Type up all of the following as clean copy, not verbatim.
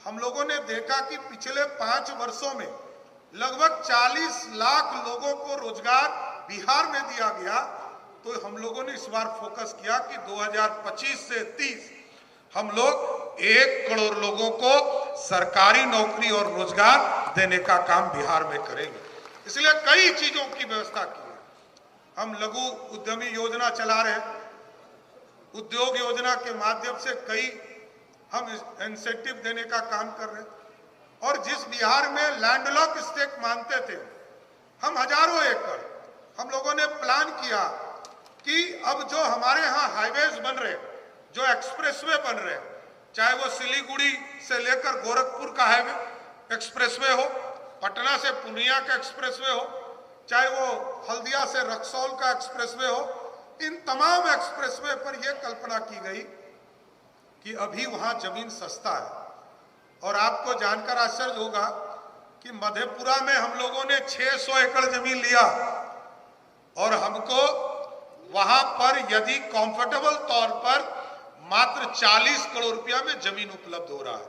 हम लोगों ने देखा कि पिछले 5 वर्षों में लगभग 40 लाख लोगों को रोजगार बिहार में दिया गया। तो हम लोगों ने इस बार फोकस किया कि 2025 से 30 हम लोग 1 करोड़ लोगों को सरकारी नौकरी और रोजगार देने का काम बिहार में करेंगे। इसलिए कई चीजों की व्यवस्था की है। हम लघु उद्यमी योजना चला रहे हैं, उद्योग योजना के माध्यम से कई हम इंसेंटिव देने का काम कर रहे हैं। और जिस बिहार में लैंडलॉक स्टेट मानते थे हम हजारों एकड़, हम लोगों ने प्लान किया कि अब जो हमारे यहाँ हाईवेज बन रहे, जो एक्सप्रेसवे बन रहे, चाहे वो सिलीगुड़ी से लेकर गोरखपुर का हाईवे एक्सप्रेसवे हो, पटना से पूर्णिया का एक्सप्रेसवे हो, चाहे वो हल्दिया से रक्सौल का एक्सप्रेसवे हो, इन तमाम एक्सप्रेसवे पर यह कल्पना की गई कि अभी वहां जमीन सस्ता है। और आपको जानकर आश्चर्य होगा कि मधेपुरा में हम लोगों ने 600 एकड़ जमीन लिया और हमको वहां पर यदि कंफर्टेबल तौर पर मात्र 40 करोड़ रुपया में जमीन उपलब्ध हो रहा है।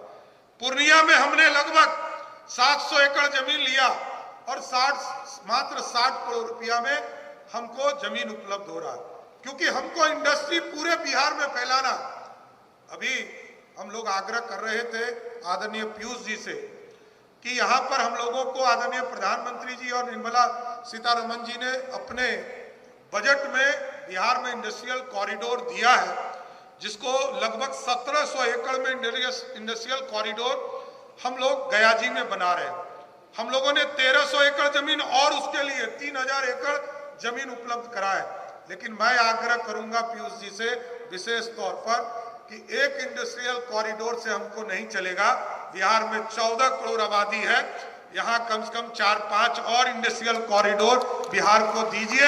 पूर्णिया में हमने लगभग 700 एकड़ जमीन लिया और मात्र 60 करोड़ रुपया में हमको जमीन उपलब्ध हो रहा है, क्योंकि हमको इंडस्ट्री पूरे बिहार में फैलाना। अभी हम लोग आग्रह कर रहे थे आदरणीय पीयूष जी से कि यहाँ पर हम लोगों को आदरणीय प्रधानमंत्री जी और निर्मला सीतारमण जी ने अपने बजट में बिहार में इंडस्ट्रियल कॉरिडोर दिया है, जिसको लगभग 1700 एकड़ में इंडस्ट्रियल कॉरिडोर हम लोग गयाजी में बना रहे हैं। हम लोगों ने 1300 एकड़ जमीन और उसके लिए 3000 एकड़ जमीन उपलब्ध कराए। लेकिन मैं आग्रह करूंगा पीयूष जी से विशेष तौर पर कि एक इंडस्ट्रियल कॉरिडोर से हमको नहीं चलेगा। बिहार में 14 करोड़ आबादी है, यहाँ कम से कम 4-5 और इंडस्ट्रियल कॉरिडोर बिहार को दीजिए।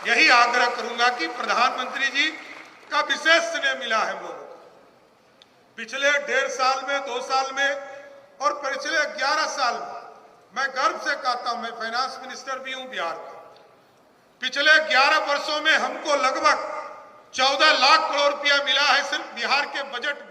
यही आग्रह करूंगा कि प्रधानमंत्री जी का विशेष स्नेह मिला है हम लोगों को पिछले 1.5 साल में, 2 साल में और पिछले 11 साल में। मैं गर्व से कहता हूं, मैं फाइनेंस मिनिस्टर भी हूं बिहार का। पिछले 11 वर्षों में हमको लगभग 14 लाख करोड़ रुपया मिला है सिर्फ बिहार के बजट